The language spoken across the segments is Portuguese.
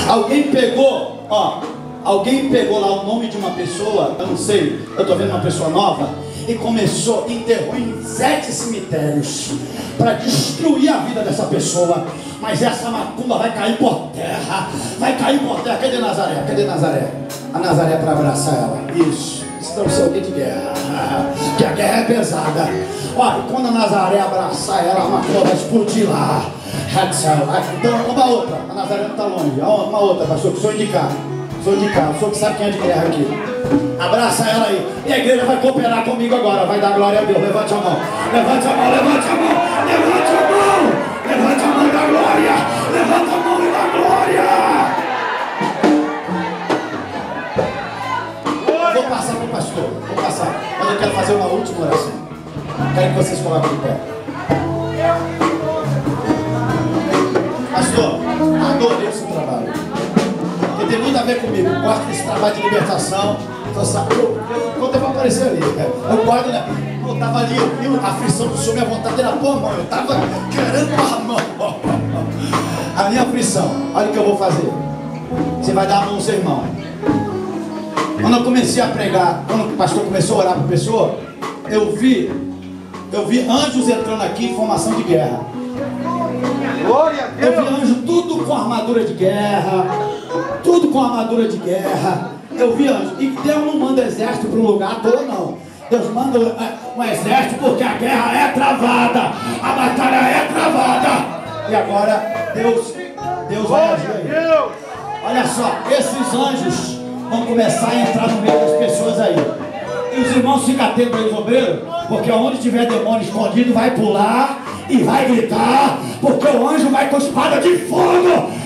Alguém pegou, ó, alguém pegou lá o nome de uma pessoa, eu não sei, eu estou vendo uma pessoa nova, e começou, enterrou em 7 cemitérios para destruir a vida dessa pessoa. Mas essa macumba vai cair por terra, vai cair por terra. Cadê Nazaré? Cadê Nazaré? A Nazaré para abraçar ela. Isso deve ser alguém de guerra, que a guerra é pesada. Olha, quando a Nazaré abraçar ela, a macumba vai explodir lá. Então, uma outra, a Nazaré não está longe. Uma outra, pastor, que o senhor indicar. O senhor que sabe quem é de guerra aqui. Abraça ela aí. E a igreja vai cooperar comigo agora. Vai dar glória a Deus. Levante a mão. Levante a mão, levante a mão. Levante a mão. Levante a mão e dá glória. Levanta a mão e dá glória. Vou passar para o pastor. Vou passar. Mas eu quero fazer uma última oração. Quero que vocês coloquem de pé. Pastor, adorei o seu trabalho. Porque tem muito a ver comigo. Eu gosto desse trabalho de libertação. Quando eu vou aparecer ali, eu guardo, né? Eu estava ali, eu vi a aflição do Senhor, minha vontade era pôr a mão. Eu estava querendo pôr a mão. A minha aflição, olha o que eu vou fazer. Você vai dar a mão ao seu irmão. Quando eu comecei a pregar, quando o pastor começou a orar para a pessoa, eu vi anjos entrando aqui em formação de guerra. Eu vi anjos tudo com armadura de guerra. Tudo com armadura de guerra. Eu vi anjos. E Deus não manda exército para um lugar à toa, não. Deus manda um exército porque a guerra é travada. A batalha é travada. E agora Deus vai agir aí. Olha só, esses anjos vão começar a entrar no meio das pessoas aí. E os irmãos ficam atentos aí, obreiros, porque onde tiver demônio escondido vai pular e vai gritar, porque o anjo vai com espada de fogo.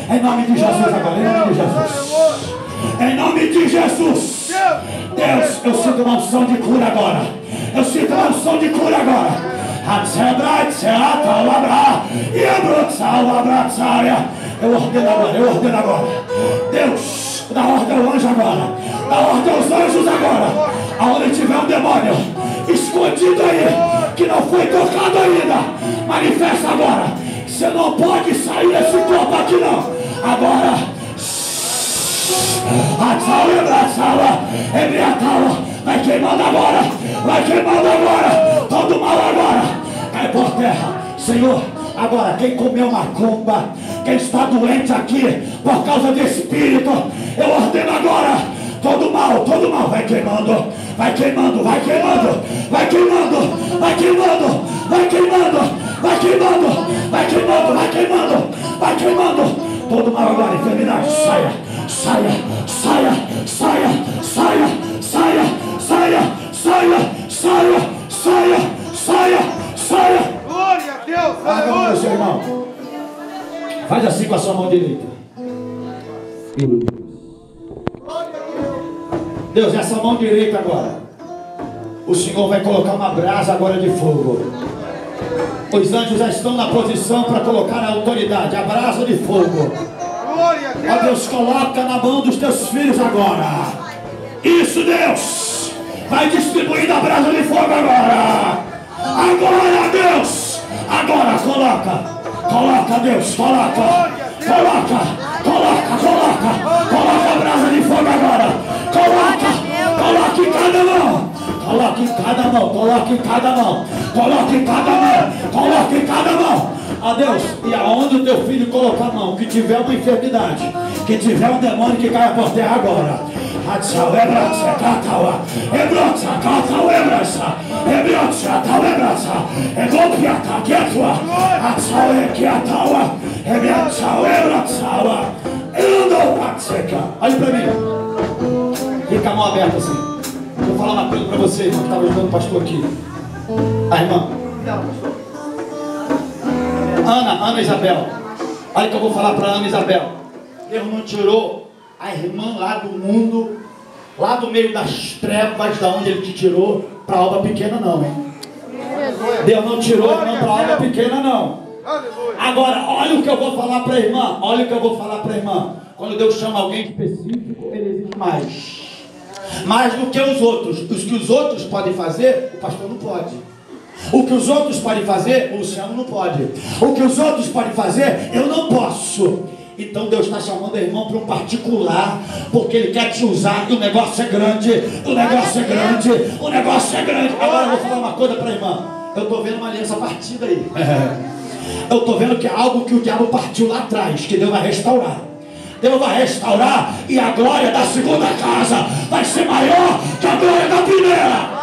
Em nome de Jesus agora, em nome de Jesus. Em nome de Jesus. Deus, eu sinto uma unção de cura agora. Eu sinto uma unção de cura agora. Eu ordeno agora. Deus, dá ordem ao anjo agora. Dá ordem aos anjos agora. Aonde tiver um demônio escondido aí, que não foi tocado ainda, manifesta agora. Você não pode sair desse corpo aqui não. Agora, vai queimando agora. Vai queimando agora. Todo mal agora cai por terra. Senhor, agora quem comeu macumba, quem está doente aqui por causa de espírito, eu ordeno agora. Todo mal vai queimando. Vai queimando, vai queimando, vai queimando, vai queimando, vai queimando, vai queimando, vai queimando, vai queimando, vai queimando. Todo mal agora, enfermidade, saia, saia, saia, saia, saia, saia, saia, saia, saia, saia, saia, saia. Glória a Deus, aleluia, seu irmão. Faz assim com a sua mão direita. Deus, essa mão direita agora, o Senhor vai colocar uma brasa agora de fogo. Os anjos já estão na posição para colocar a autoridade, a brasa de fogo. Ó Deus, coloca na mão dos teus filhos agora. Isso, Deus, vai distribuindo a brasa de fogo agora. Agora, Deus, agora coloca, Deus, coloca a brasa de fogo agora. Coloca em cada mão. Coloque em cada mão, coloque em cada mão, coloque em cada mão, coloque em cada mão. Ó Deus, e aonde o teu filho colocar a mão, que tiver uma enfermidade, que tiver um demônio que caia por terra agora. Olha pra mim. Fica a mão aberta assim. Vou falar uma coisa pra você, irmão, que estava ajudando o pastor aqui. A irmã Ana Isabel. Olha o que eu vou falar pra Ana Isabel. Deus não tirou a irmã lá do mundo, lá do meio das trevas, da onde Ele te tirou, pra obra pequena não, hein? Deus não tirou a irmã pra obra pequena não. Agora, olha o que eu vou falar pra irmã. Olha o que eu vou falar pra irmã. Quando Deus chama alguém específico, Ele exige mais do que os outros. Os que os outros podem fazer, o pastor não pode. O que os outros podem fazer, o Luciano não pode. O que os outros podem fazer, eu não posso. Então Deus está chamando o irmão para um particular, porque Ele quer te usar, e o negócio é grande, o negócio é grande, o negócio é grande. Agora eu vou falar uma coisa para a irmã. Eu estou vendo uma aliança partida aí. Eu estou vendo que é algo que o diabo partiu lá atrás, que Deus vai restaurar. Deus vai restaurar, e a glória da segunda casa vai ser maior que a glória da primeira.